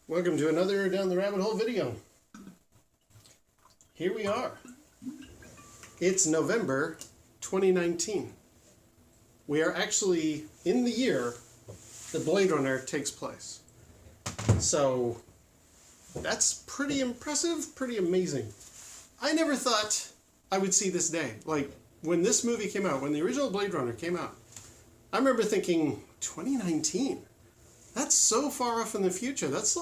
Welcome to another Down the Rabbit Hole video. Here we are. It's November 2019. We are actually in the year that Blade Runner takes place. So that's pretty impressive, pretty amazing. I never thought I would see this day. Like, when this movie came out, when the original Blade Runner came out, I remember thinking, 2019? That's so far off in the future. That's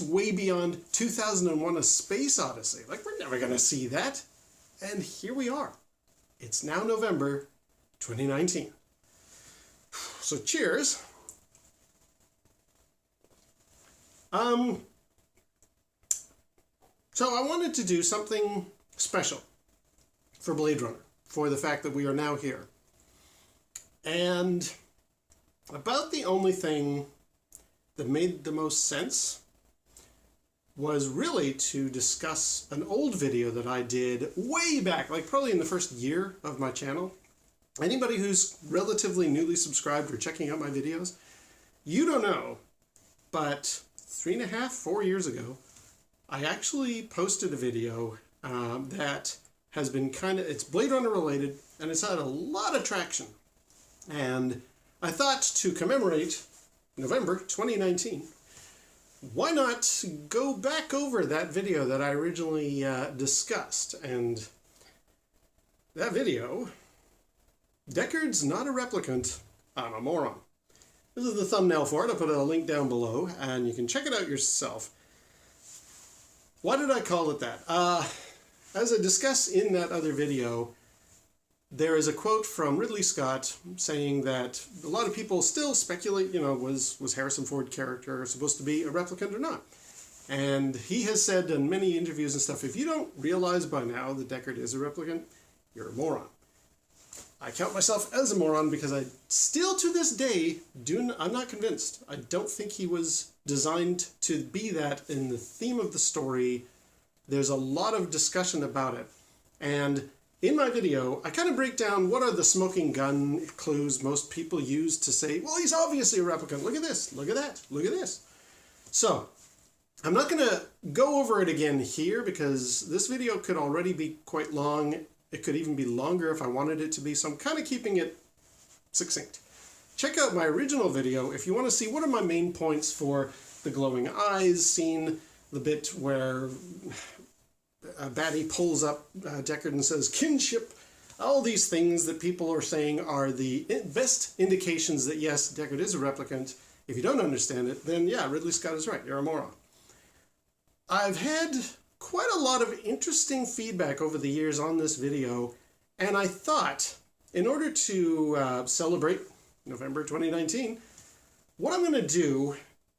way beyond 2001: A Space Odyssey. Like, we're never going to see that. And here we are. It's now November 2019. So cheers. So I wanted to do something special for Blade Runner, for the fact that we are now here. And about the only thing that made the most sense was really to discuss an old video that I did way back, like probably in the first year of my channel. Anybody who's relatively newly subscribed or checking out my videos, you don't know, but 3.5, 4 years ago, I actually posted a video that has been it's Blade Runner related, and it's had a lot of traction. And I thought, to commemorate November 2019, why not go back over that video that I originally discussed? And that video, Deckard's not a replicant, I'm a moron. This is the thumbnail for it. I'll put a link down below, and you can check it out yourself. Why did I call it that? As I discuss in that other video, there is a quote from Ridley Scott saying that a lot of people still speculate, was Harrison Ford character supposed to be a replicant or not? And he has said in many interviews and stuff, if you don't realize by now that Deckard is a replicant, you're a moron. I count myself as a moron because I still to this day, I'm not convinced. I don't think he was designed to be that in the theme of the story. There's a lot of discussion about it. And in my video, I kind of break down what are the smoking gun clues most people use to say, well, he's obviously a replicant. Look at this, look at that, look at this. So, I'm not going to go over it again here because this video could already be quite long. It could even be longer if I wanted it to be, so I'm kind of keeping it succinct. Check out my original video if you want to see what are my main points for the glowing eyes scene, the bit where a baddie pulls up Deckard and says, kinship, all these things that people are saying are the best indications that, yes, Deckard is a replicant. If you don't understand it, then yeah, Ridley Scott is right, you're a moron. I've had quite a lot of interesting feedback over the years on this video, and I thought, in order to celebrate November 2019, what I'm going to do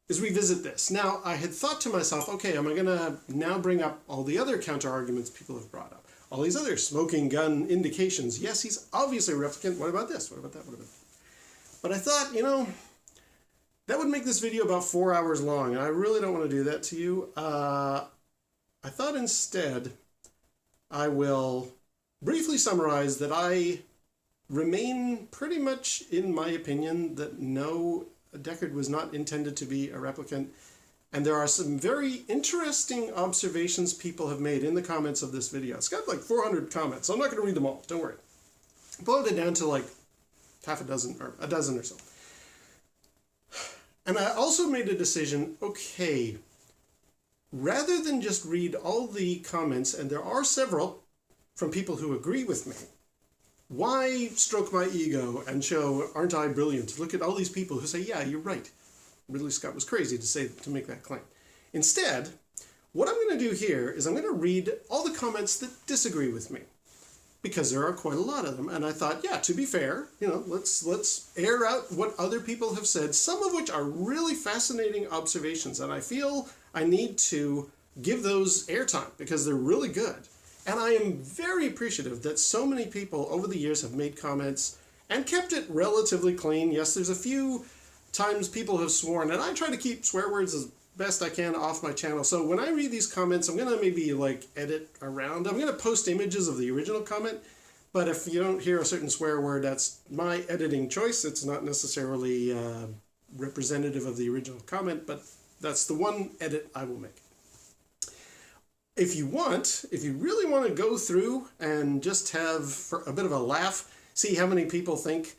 is revisit this. Now, I had thought to myself, okay, am I going to now bring up all the other counter-arguments people have brought up? All these other smoking gun indications. Yes, he's obviously a replicant. What about this? What about that? What about that? But I thought, that would make this video about 4 hours long, and I really don't want to do that to you. I thought instead I will briefly summarize that I remain pretty much in my opinion that no, Deckard was not intended to be a replicant, and there are some very interesting observations people have made in the comments of this video. It's got like 400 comments, so I'm not going to read them all, don't worry. I boiled it down to like half a dozen or a dozen or so. And I also made a decision, okay, rather than just read all the comments, and there are several from people who agree with me, why stroke my ego and show, aren't I brilliant? Look at all these people who say, yeah, you're right. Ridley Scott was crazy to make that claim. Instead, what I'm going to do here is I'm going to read all the comments that disagree with me, because there are quite a lot of them. And I thought, yeah, to be fair, let's air out what other people have said, some of which are really fascinating observations, and I feel I need to give those airtime because they're really good. And I am very appreciative that so many people over the years have made comments and kept it relatively clean. Yes, there's a few times people have sworn, and I try to keep swear words as best I can off my channel. So when I read these comments, I'm going to maybe edit around. I'm going to post images of the original comment, but if you don't hear a certain swear word, that's my editing choice. It's not necessarily representative of the original comment, but That's the one edit I will make. If you really want to go through and just have for a bit of a laugh, see how many people think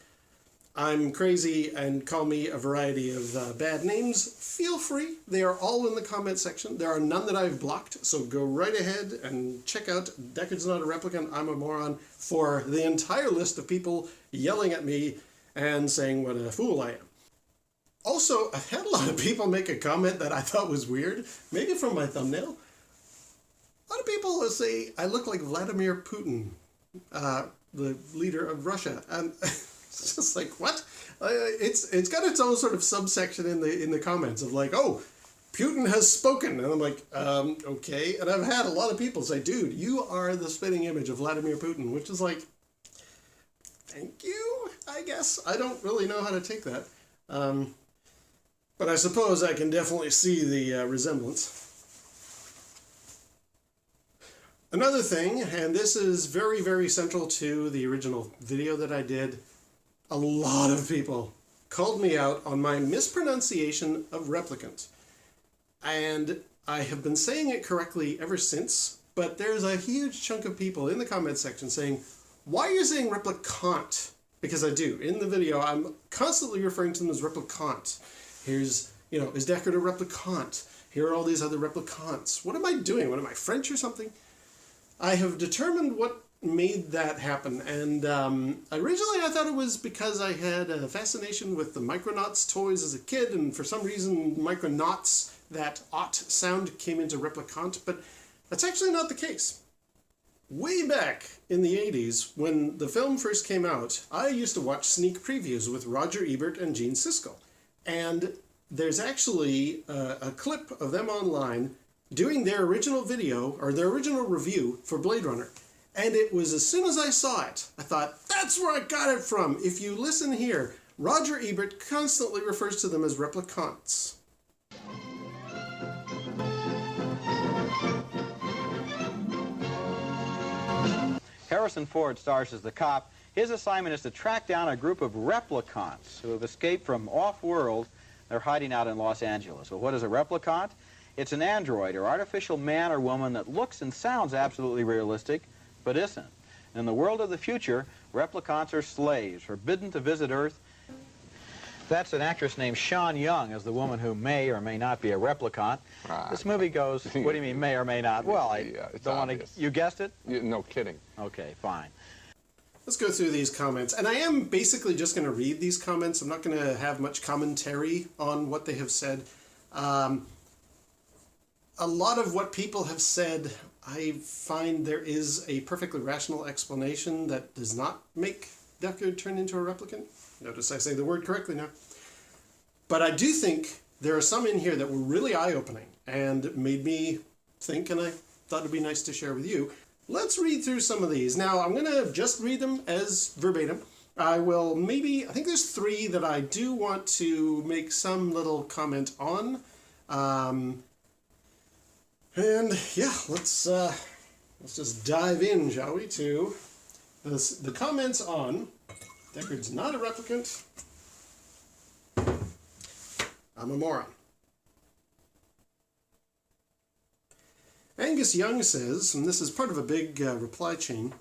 I'm crazy and call me a variety of bad names, feel free. They are all in the comment section. There are none that I've blocked, so go right ahead and check out Deckard's Not a Replicant, I'm a Moron for the entire list of people yelling at me and saying what a fool I am. Also, I've had a lot of people make a comment that I thought was weird, maybe from my thumbnail. A lot of people say I look like Vladimir Putin, the leader of Russia, and it's just like, what? It's got its own sort of subsection in the comments of like, oh, Putin has spoken, and I'm like, okay. And I've had a lot of people say, dude, you are the spitting image of Vladimir Putin, which is like, thank you, I guess. I don't really know how to take that, but I suppose I can definitely see the resemblance. Another thing, and this is very, very central to the original video that I did, a lot of people called me out on my mispronunciation of replicant. And I have been saying it correctly ever since, but there's a huge chunk of people in the comment section saying, why are you saying replicant? Because I do. In the video, I'm constantly referring to them as replicant. Here's, is Deckard a replicant? Here are all these other replicants. What am I doing? What am I, French or something? I have determined what made that happen, and originally I thought it was because I had a fascination with the Micronauts toys as a kid, and for some reason Micronauts, that "ot" sound came into replicant, but that's actually not the case. Way back in the 80s, when the film first came out, I used to watch sneak previews with Roger Ebert and Gene Siskel, and there's actually a clip of them online doing their original video, or their original review for Blade Runner. And it was as soon as I saw it, I thought, that's where I got it from. If you listen here, Roger Ebert constantly refers to them as replicants. Harrison Ford stars as the cop. His assignment is to track down a group of replicants who have escaped from off-world. They're hiding out in Los Angeles. Well, what is a replicant? It's an android or artificial man or woman that looks and sounds absolutely realistic, but isn't. In the world of the future, replicants are slaves, forbidden to visit Earth. That's an actress named Sean Young as the woman who may or may not be a replicant. This movie goes, what do you mean may or may not? Well, I don't want to, you guessed it? No kidding. Okay, fine. Let's go through these comments. And I am basically just going to read these comments. I'm not going to have much commentary on what they have said. A lot of what people have said, I find there is a perfectly rational explanation that does not make Deckard turn into a replicant. Notice I say the word correctly now. But I do think there are some in here that were really eye-opening and made me think, and I thought it'd be nice to share with you. Let's read through some of these. Now, I'm going to just read them as verbatim. I think there's 3 that I do want to make some little comment on. And yeah, let's just dive in, shall we, to the comments on Deckard's Not a Replicant, I'm a Moron. Angus Young says, and this is part of a big reply chain,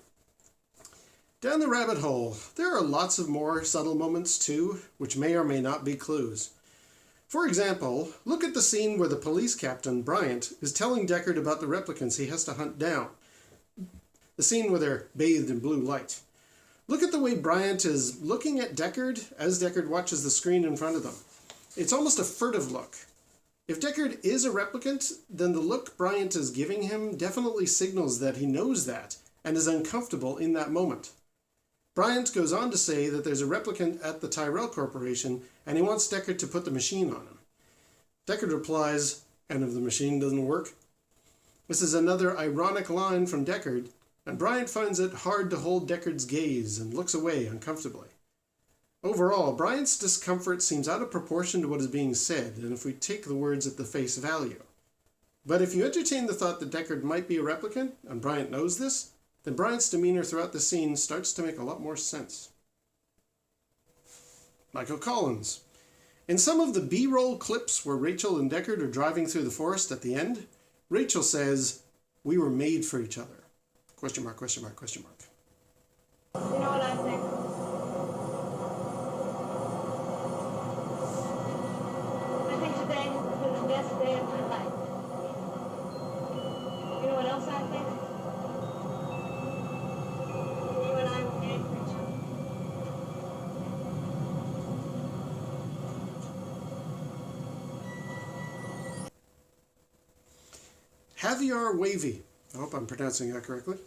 down the rabbit hole, there are lots of more subtle moments too, which may or may not be clues. For example, look at the scene where the police captain, Bryant, is telling Deckard about the replicants he has to hunt down. The scene where they're bathed in blue light. Look at the way Bryant is looking at Deckard as Deckard watches the screen in front of them. It's almost a furtive look. If Deckard is a replicant, then the look Bryant is giving him definitely signals that he knows that and is uncomfortable in that moment. Bryant goes on to say that there's a replicant at the Tyrell Corporation and he wants Deckard to put the machine on him. Deckard replies, and if the machine doesn't work? This is another ironic line from Deckard, and Bryant finds it hard to hold Deckard's gaze and looks away uncomfortably. Overall, Bryant's discomfort seems out of proportion to what is being said, and if we take the words at the face value. But if you entertain the thought that Deckard might be a replicant, and Bryant knows this, then Bryant's demeanor throughout the scene starts to make a lot more sense. Michael Collins. In some of the B-roll clips where Rachel and Deckard are driving through the forest at the end, Rachel says, "We were made for each other." Question mark, question mark, question mark. You know what I think? I think today was the best day of my life. You know what else I think? You and I were made for each other. Javier Wavy. I hope I'm pronouncing that correctly.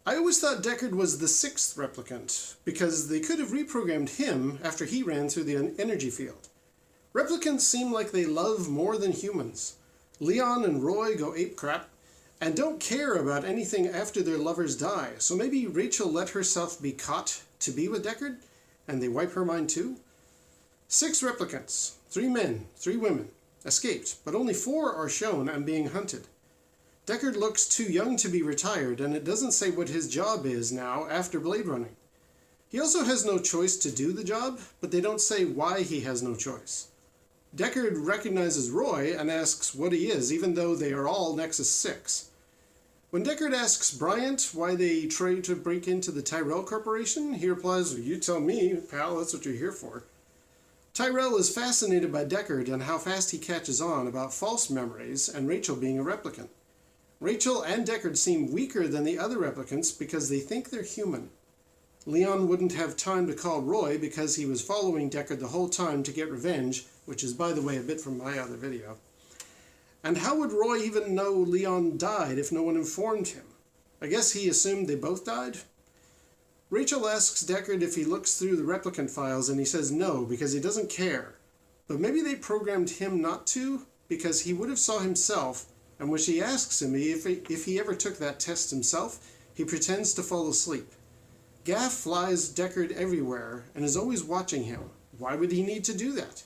I always thought Deckard was the sixth replicant, because they could have reprogrammed him after he ran through the energy field. Replicants seem like they love more than humans. Leon and Roy go apecrap, and don't care about anything after their lovers die, so maybe Rachel let herself be caught to be with Deckard, and they wipe her mind too? 6 replicants, 3 men, 3 women, escaped, but only 4 are shown and being hunted. Deckard looks too young to be retired, and it doesn't say what his job is now after Blade Running. He also has no choice to do the job, but they don't say why he has no choice. Deckard recognizes Roy and asks what he is, even though they are all Nexus 6. When Deckard asks Bryant why they tried to break into the Tyrell Corporation, he replies, "You tell me, pal, that's what you're here for." Tyrell is fascinated by Deckard and how fast he catches on about false memories and Rachel being a replicant. Rachel and Deckard seem weaker than the other replicants because they think they're human. Leon wouldn't have time to call Roy because he was following Deckard the whole time to get revenge, which is, by the way, a bit from my other video. And how would Roy even know Leon died if no one informed him? I guess he assumed they both died? Rachel asks Deckard if he looks through the replicant files, and he says no because he doesn't care. But maybe they programmed him not to because he would have saw himself, and when she asks him if he ever took that test himself, he pretends to fall asleep. Gaff flies Deckard everywhere and is always watching him. Why would he need to do that?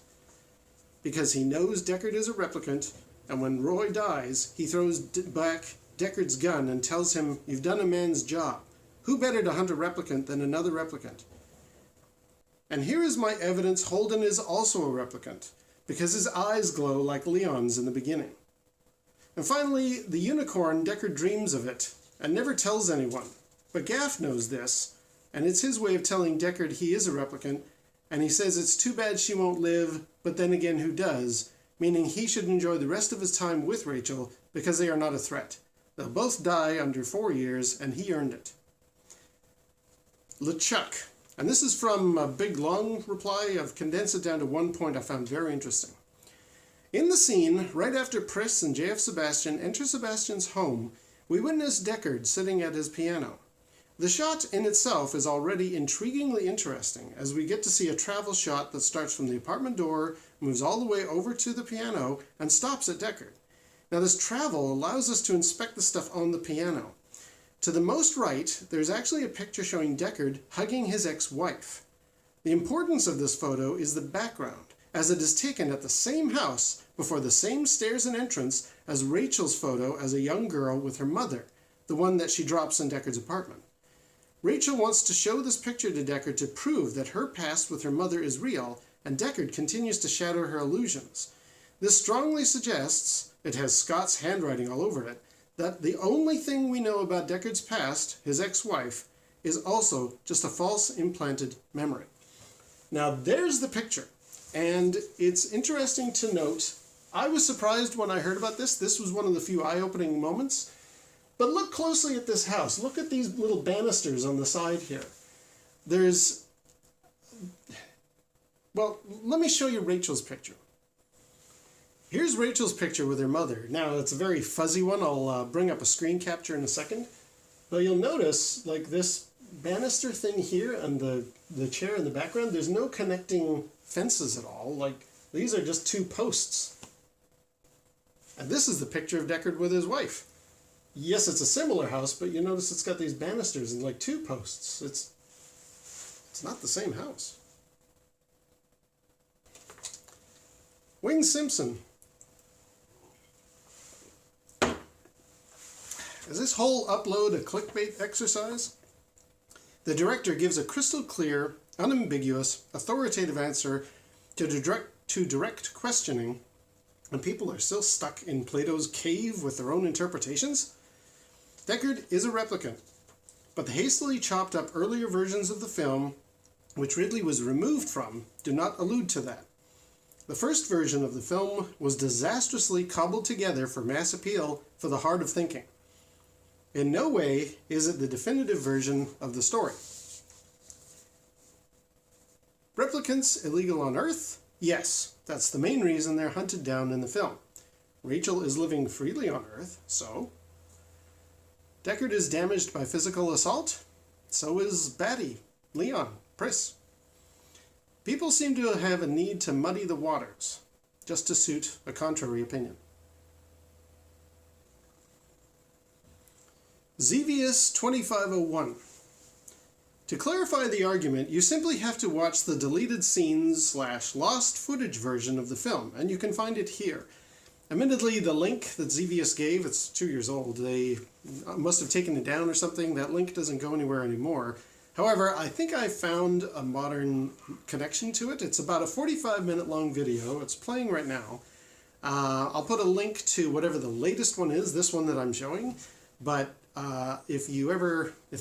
Because he knows Deckard is a replicant, and when Roy dies, he throws back Deckard's gun and tells him, "You've done a man's job. Who better to hunt a replicant than another replicant?" And here is my evidence Holden is also a replicant, because his eyes glow like Leon's in the beginning. And finally, the unicorn, Deckard dreams of it, and never tells anyone. But Gaff knows this, and it's his way of telling Deckard he is a replicant, and he says it's too bad she won't live, but then again who does, meaning he should enjoy the rest of his time with Rachel because they are not a threat. They'll both die under 4 years, and he earned it. LeChuck, and this is from a big long reply. I've condensed it down to one point I found very interesting. In the scene, right after Pris and JF Sebastian enter Sebastian's home, we witness Deckard sitting at his piano. The shot in itself is already intriguingly interesting, as we get to see a travel shot that starts from the apartment door, moves all the way over to the piano, and stops at Deckard. Now this travel allows us to inspect the stuff on the piano. To the most right, there's actually a picture showing Deckard hugging his ex-wife. The importance of this photo is the background, as it is taken at the same house before the same stairs and entrance as Rachel's photo as a young girl with her mother, the one that she drops in Deckard's apartment. Rachel wants to show this picture to Deckard to prove that her past with her mother is real, and Deckard continues to shatter her illusions. This strongly suggests, it has Scott's handwriting all over it, that the only thing we know about Deckard's past, his ex-wife, is also just a false implanted memory. Now there's the picture, and it's interesting to note, I was surprised when I heard about this. This was one of the few eye-opening moments. But look closely at this house. Look at these little banisters on the side here. Well, let me show you Rachel's picture. Here's Rachel's picture with her mother. Now, it's a very fuzzy one. I'll bring up a screen capture in a second. But you'll notice, like this banister thing here and the chair in the background, there's no connecting fences at all. Like, these are just 2 posts. And this is the picture of Deckard with his wife. Yes, it's a similar house, but you notice it's got these banisters and like 2 posts. It's not the same house. Wayne Simpson. Is this whole upload a clickbait exercise? The director gives a crystal clear, unambiguous, authoritative answer to to direct questioning, and people are still stuck in Plato's cave with their own interpretations? Deckard is a replicant, but the hastily chopped up earlier versions of the film, which Ridley was removed from, do not allude to that. The first version of the film was disastrously cobbled together for mass appeal for the hard of thinking. In no way is it the definitive version of the story. Replicants illegal on Earth? Yes, that's the main reason they're hunted down in the film. Rachel is living freely on Earth, so? Deckard is damaged by physical assault? So is Batty, Leon, Pris. People seem to have a need to muddy the waters, just to suit a contrary opinion. Xevious 2501. To clarify the argument, you simply have to watch the deleted scenes / lost footage version of the film, and you can find it here. Admittedly, the link that Xevious gave, it's 2 years old, they must have taken it down or something. That link doesn't go anywhere anymore. However, I think I found a modern connection to it. It's about a 45-minute long video. It's playing right now. I'll put a link to whatever the latest one is, this one that I'm showing. But if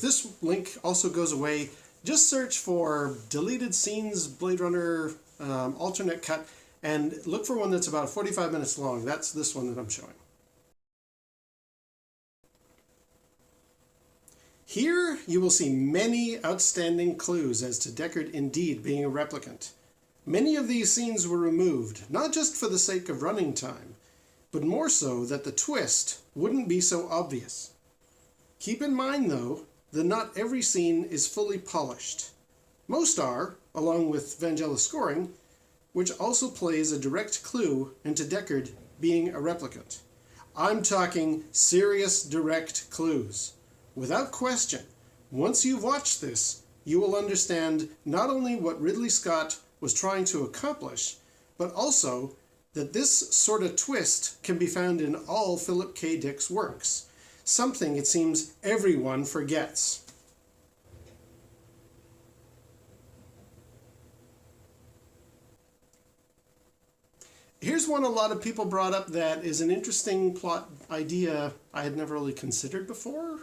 this link also goes away, just search for deleted scenes Blade Runner alternate cut and look for one that's about 45 minutes long. That's this one that I'm showing. Here you will see many outstanding clues as to Deckard indeed being a replicant. Many of these scenes were removed, not just for the sake of running time, but more so that the twist wouldn't be so obvious. Keep in mind, though, that not every scene is fully polished. Most are, along with Vangelis scoring, which also plays a direct clue into Deckard being a replicant. I'm talking serious direct clues. Without question, once you've watched this, you will understand not only what Ridley Scott was trying to accomplish, but also that this sort of twist can be found in all Philip K. Dick's works, something it seems everyone forgets. Here's one a lot of people brought up that is an interesting plot idea I had never really considered before.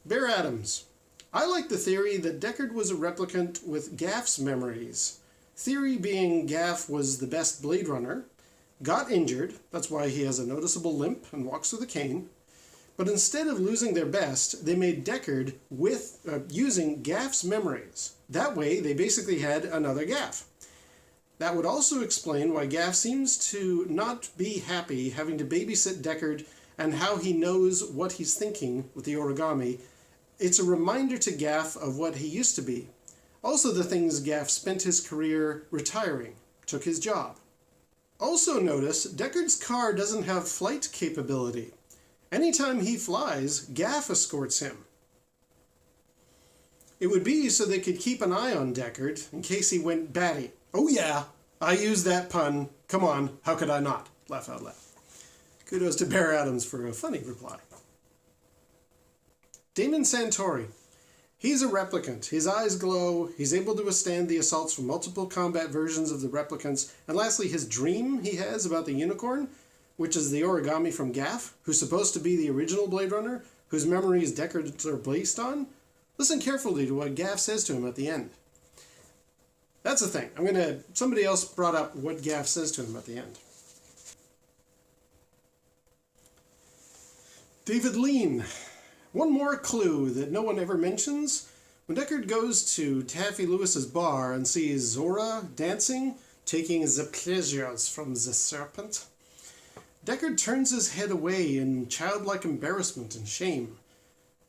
Bear Adams. I like the theory that Deckard was a replicant with Gaff's memories. Theory being Gaff was the best Blade Runner, got injured, that's why he has a noticeable limp and walks with a cane, but instead of losing their best, they made Deckard using Gaff's memories. That way, they basically had another Gaff. That would also explain why Gaff seems to not be happy having to babysit Deckard and how he knows what he's thinking with the origami. It's a reminder to Gaff of what he used to be. Also the things Gaff spent his career retiring, took his job. Also notice, Deckard's car doesn't have flight capability. Anytime he flies, Gaff escorts him. It would be so they could keep an eye on Deckard in case he went batty. Oh yeah, I used that pun. Come on, how could I not? Laugh out loud. Kudos to Bear Adams for a funny reply. Damon Santori. He's a replicant. His eyes glow. He's able to withstand the assaults from multiple combat versions of the replicants. And lastly, his dream he has about the unicorn, which is the origami from Gaff, who's supposed to be the original Blade Runner, whose memories Deckard are based on. Listen carefully to what Gaff says to him at the end. That's the thing. Somebody else brought up what Gaff says to him at the end. David Lean. One more clue that no one ever mentions. When Deckard goes to Taffy Lewis's bar and sees Zora dancing, taking the pleasures from the serpent, Deckard turns his head away in childlike embarrassment and shame.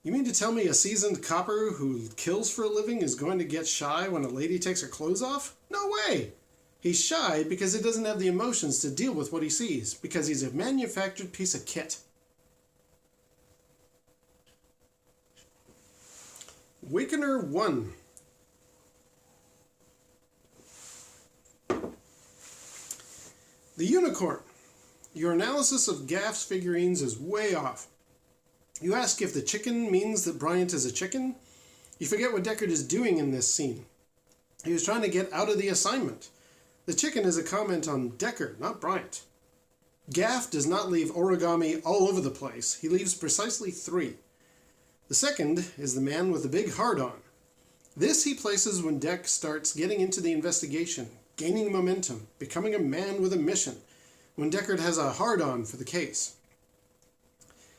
You mean to tell me a seasoned copper who kills for a living is going to get shy when a lady takes her clothes off? No way! He's shy because he doesn't have the emotions to deal with what he sees, because he's a manufactured piece of kit. Wakener 1. The unicorn. Your analysis of Gaff's figurines is way off. You ask if the chicken means that Bryant is a chicken. You forget what Deckard is doing in this scene. He was trying to get out of the assignment. The chicken is a comment on Deckard, not Bryant. Gaff does not leave origami all over the place. He leaves precisely 3. The second is the man with the big hard-on. This he places when Deck starts getting into the investigation, gaining momentum, becoming a man with a mission, when Deckard has a hard-on for the case.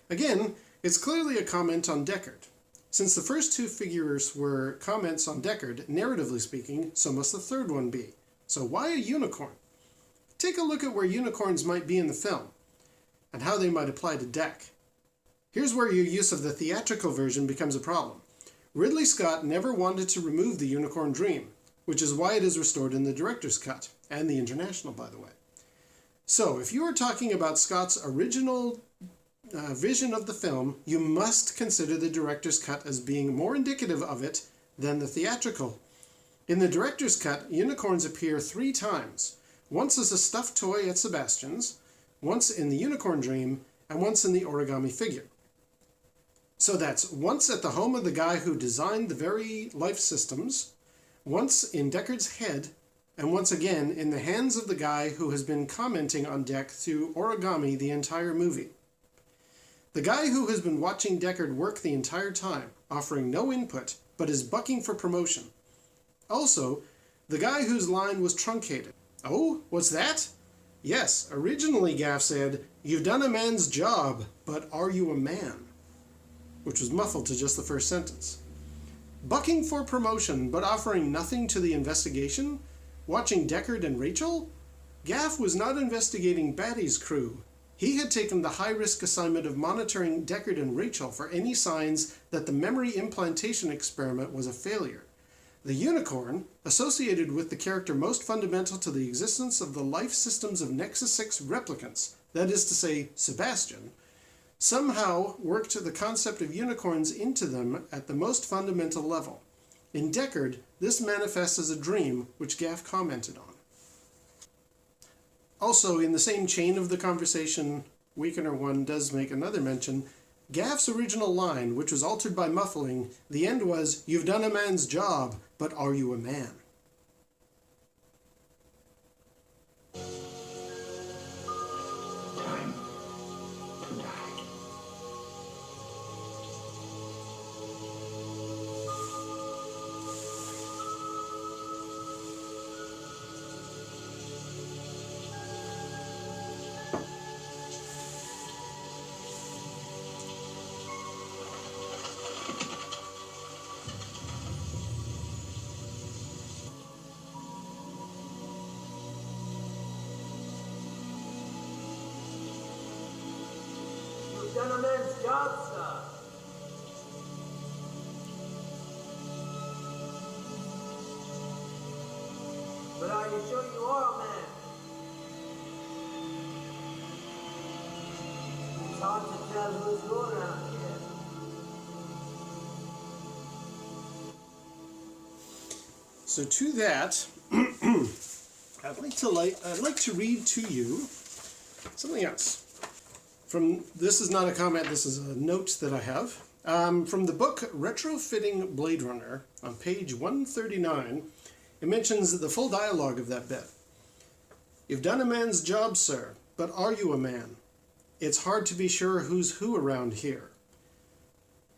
Again, it's clearly a comment on Deckard. Since the first 2 figures were comments on Deckard, narratively speaking, so must the third one be. So why a unicorn? Take a look at where unicorns might be in the film, and how they might apply to Deck. Here's where your use of the theatrical version becomes a problem. Ridley Scott never wanted to remove the unicorn dream, which is why it is restored in the director's cut, and the international, by the way. So, if you are talking about Scott's original vision of the film, you must consider the director's cut as being more indicative of it than the theatrical. In the director's cut, unicorns appear 3 times. Once as a stuffed toy at Sebastian's, once in the unicorn dream, and once in the origami figure. So that's once at the home of the guy who designed the very life systems, once in Deckard's head, and once again in the hands of the guy who has been commenting on Deck through origami the entire movie. The guy who has been watching Deckard work the entire time, offering no input, but is bucking for promotion. Also, the guy whose line was truncated. Oh, what's that? Yes, originally Gaff said, "You've done a man's job, but are you a man?" Which was muffled to just the first sentence. Bucking for promotion, but offering nothing to the investigation? Watching Deckard and Rachel? Gaff was not investigating Batty's crew. He had taken the high-risk assignment of monitoring Deckard and Rachel for any signs that the memory implantation experiment was a failure. The unicorn, associated with the character most fundamental to the existence of the life systems of Nexus 6 replicants, that is to say, Sebastian, somehow worked the concept of unicorns into them at the most fundamental level. In Deckard, this manifests as a dream, which Gaff commented on. Also, in the same chain of the conversation, Weakener 1 does make another mention. Gaff's original line, which was altered by muffling, the end was, "You've done a man's job, but are you a man?" Time to die. You've done a man's job, sir. But are you sure you are a man? It's hard to tell who's who around here. So to that, I'd like to read to you something else. This is not a comment, this is a note that I have. From the book Retrofitting Blade Runner, on page 139, it mentions the full dialogue of that bit. "You've done a man's job, sir, but are you a man? It's hard to be sure who's who around here."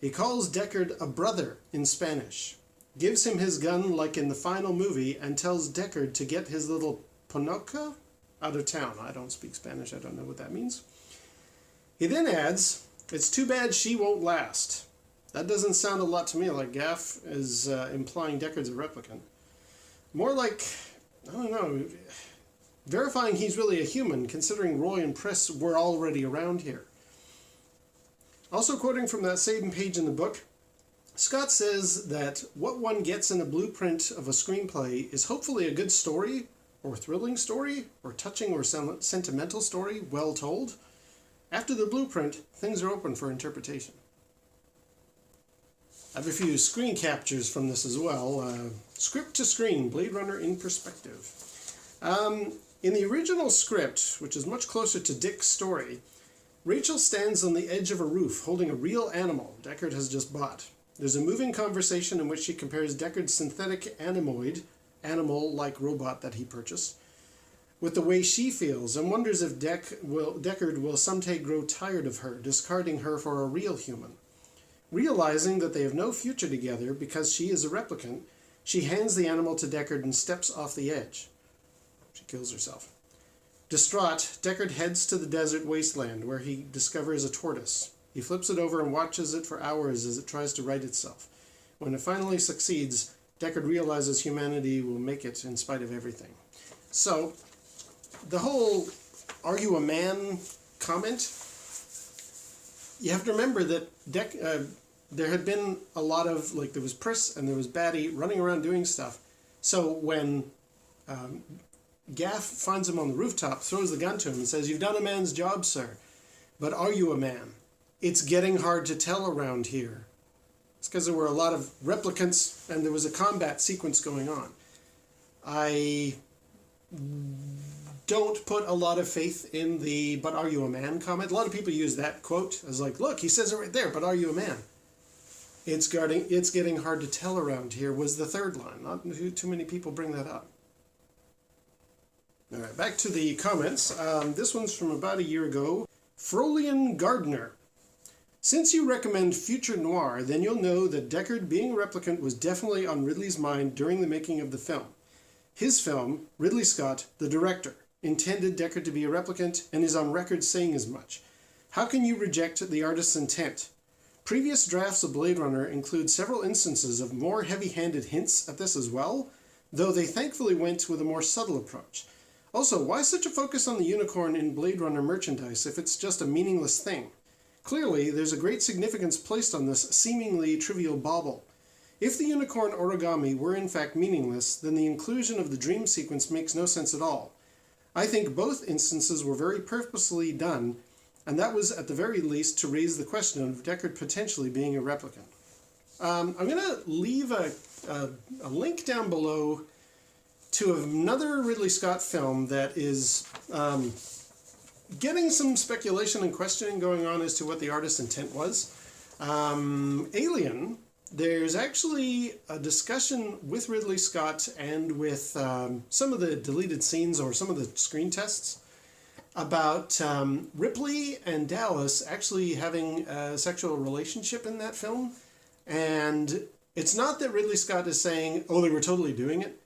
He calls Deckard a brother in Spanish, gives him his gun like in the final movie, and tells Deckard to get his little Ponoca out of town. I don't speak Spanish, I don't know what that means. He then adds, "It's too bad she won't last." That doesn't sound a lot to me like Gaff is implying Deckard's a replicant. More like, I don't know, verifying he's really a human, considering Roy and Priss were already around here. Also quoting from that same page in the book, Scott says that what one gets in a blueprint of a screenplay is hopefully a good story, or thrilling story, or touching or sentimental story, well told. After the blueprint, things are open for interpretation. I have a few screen captures from this as well. Script to screen, Blade Runner in perspective. In the original script, which is much closer to Dick's story, Rachel stands on the edge of a roof holding a real animal Deckard has just bought. There's a moving conversation in which she compares Deckard's synthetic animal-like robot that he purchased with the way she feels and wonders if Deckard will someday grow tired of her, discarding her for a real human. Realizing that they have no future together because she is a replicant, she hands the animal to Deckard and steps off the edge. She kills herself. Distraught, Deckard heads to the desert wasteland where he discovers a tortoise. He flips it over and watches it for hours as it tries to right itself. When it finally succeeds, Deckard realizes humanity will make it in spite of everything. So, the whole "are you a man" comment, you have to remember that there had been a lot of, like, there was Pris and there was Batty running around doing stuff. So when Gaff finds him on the rooftop, throws the gun to him and says, "You've done a man's job, sir, but are you a man? It's getting hard to tell around here." It's because there were a lot of replicants and there was a combat sequence going on. I don't put a lot of faith in the "but are you a man" comment. A lot of people use that quote as like, look, he says it right there, "but are you a man?" It's getting hard to tell around here was the third line. Not too many people bring that up. All right, back to the comments. This one's from about a year ago. Frolian Gardner. Since you recommend Future Noir, then you'll know that Deckard being a replicant was definitely on Ridley's mind during the making of the film. His film, Ridley Scott, the director, intended Deckard to be a replicant and is on record saying as much. How can you reject the artist's intent? Previous drafts of Blade Runner include several instances of more heavy-handed hints at this as well, though they thankfully went with a more subtle approach. Also, why such a focus on the unicorn in Blade Runner merchandise if it's just a meaningless thing? Clearly, there's a great significance placed on this seemingly trivial bauble. If the unicorn origami were in fact meaningless, then the inclusion of the dream sequence makes no sense at all. I think both instances were very purposely done, and that was at the very least to raise the question of Deckard potentially being a replicant. I'm going to leave a link down below to another Ridley Scott film that is getting some speculation and questioning going on as to what the artist's intent was. Alien. There's actually a discussion with Ridley Scott and with some of the deleted scenes or some of the screen tests about Ripley and Dallas actually having a sexual relationship in that film. And it's not that Ridley Scott is saying, oh, they were totally doing it,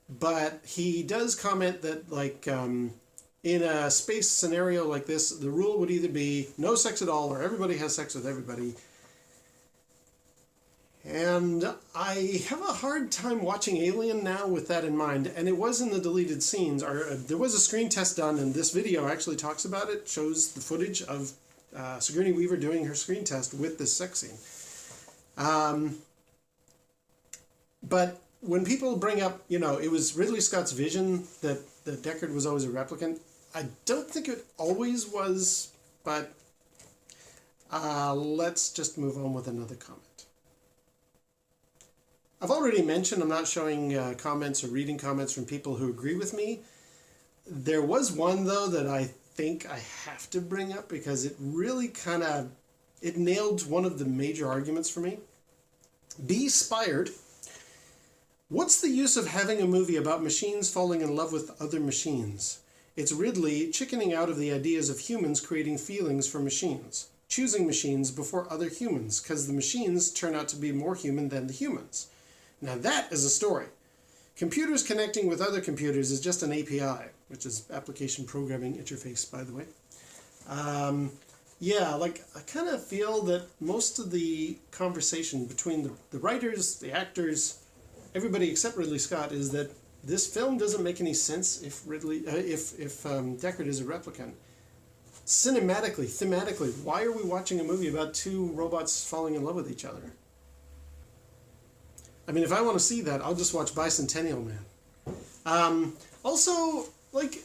but he does comment that, like, in a space scenario like this, the rule would either be no sex at all or everybody has sex with everybody. And I have a hard time watching Alien now with that in mind, and it was in the deleted scenes, or there was a screen test done, and this video actually talks about it, shows the footage of Sigourney Weaver doing her screen test with this sex scene. But when people bring up, you know, it was Ridley Scott's vision that Deckard was always a replicant, I don't think it always was, but let's just move on with another comment. I've already mentioned I'm not showing comments or reading comments from people who agree with me. There was one, though, that I think I have to bring up because it really it nailed one of the major arguments for me. Be Spired. What's the use of having a movie about machines falling in love with other machines? It's Ridley chickening out of the ideas of humans creating feelings for machines, choosing machines before other humans, because the machines turn out to be more human than the humans. Now that is a story. Computers connecting with other computers is just an API, which is Application Programming Interface, by the way. Yeah, like, I kind of feel that most of the conversation between the writers, the actors, everybody except Ridley Scott is that this film doesn't make any sense if Deckard is a replicant. Cinematically, thematically, why are we watching a movie about two robots falling in love with each other? I mean, if I want to see that, I'll just watch Bicentennial Man. Also, like,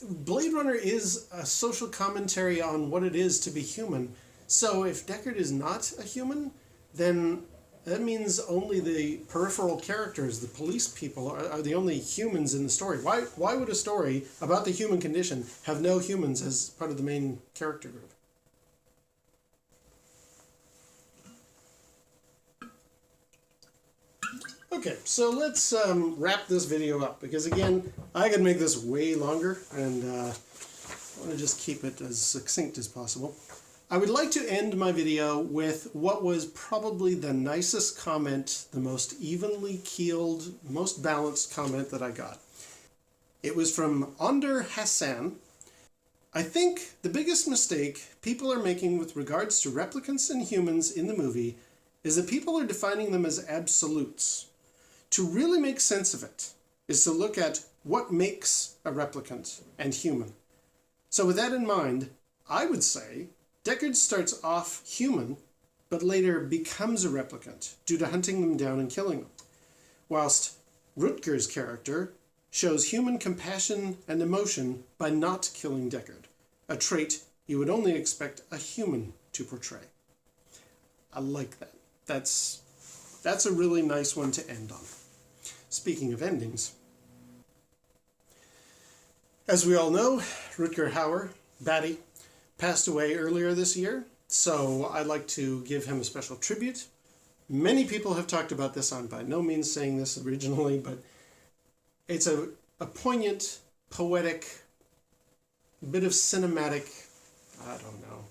Blade Runner is a social commentary on what it is to be human. So if Deckard is not a human, then that means only the peripheral characters, the police people, are the only humans in the story. Why would a story about the human condition have no humans as part of the main character group? Okay, so let's wrap this video up, because again, I could make this way longer, and I want to just keep it as succinct as possible. I would like to end my video with what was probably the nicest comment, the most evenly keeled, most balanced comment that I got. It was from Onder Hassan. I think the biggest mistake people are making with regards to replicants and humans in the movie is that people are defining them as absolutes. To really make sense of it is to look at what makes a replicant and human. So with that in mind, I would say Deckard starts off human, but later becomes a replicant due to hunting them down and killing them, whilst Rutger's character shows human compassion and emotion by not killing Deckard, a trait you would only expect a human to portray. I like that. That's a really nice one to end on. Speaking of endings, as we all know, Rutger Hauer, Batty, passed away earlier this year, so I'd like to give him a special tribute. Many people have talked about this. I'm by no means saying this originally, but it's a poignant, poetic, bit of cinematic, I don't know.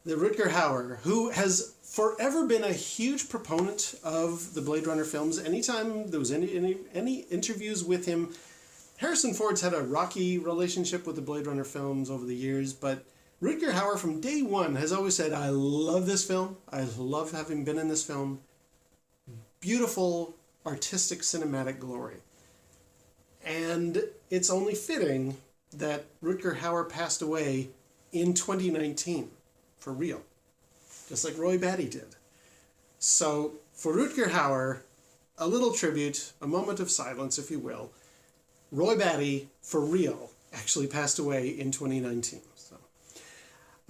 The Rutger Hauer, who has forever been a huge proponent of the Blade Runner films. Anytime there was any interviews with him, Harrison Ford's had a rocky relationship with the Blade Runner films over the years, but Rutger Hauer from day one has always said, I love this film. I love having been in this film. Beautiful, artistic, cinematic glory. And it's only fitting that Rutger Hauer passed away in 2019, for real. Just like Roy Batty did. So, for Rutger Hauer, a little tribute, a moment of silence, if you will. Roy Batty, for real, actually passed away in 2019. So,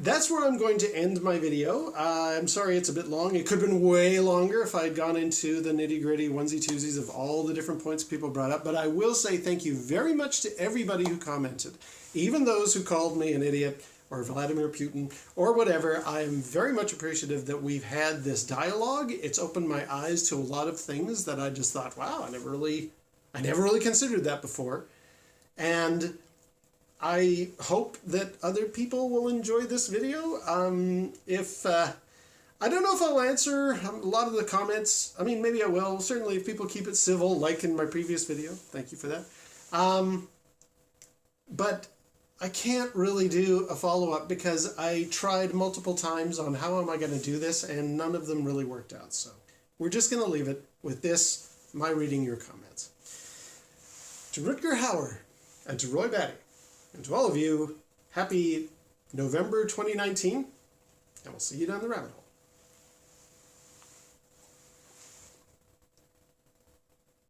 that's where I'm going to end my video. I'm sorry it's a bit long. It could have been way longer if I had gone into the nitty-gritty onesie-twosies of all the different points people brought up. But I will say thank you very much to everybody who commented. Even those who called me an idiot, or Vladimir Putin, or whatever. I am very much appreciative that we've had this dialogue. It's opened my eyes to a lot of things that I just thought, wow, I never really considered that before. And I hope that other people will enjoy this video. I don't know if I'll answer a lot of the comments. I mean, maybe I will. Certainly, if people keep it civil, like in my previous video. Thank you for that. But I can't really do a follow-up because I tried multiple times on how am I going to do this, and none of them really worked out. So we're just going to leave it with this, my reading your comments. To Rutger Hauer, and to Roy Batty, and to all of you, happy November 2019, and we'll see you down the rabbit hole.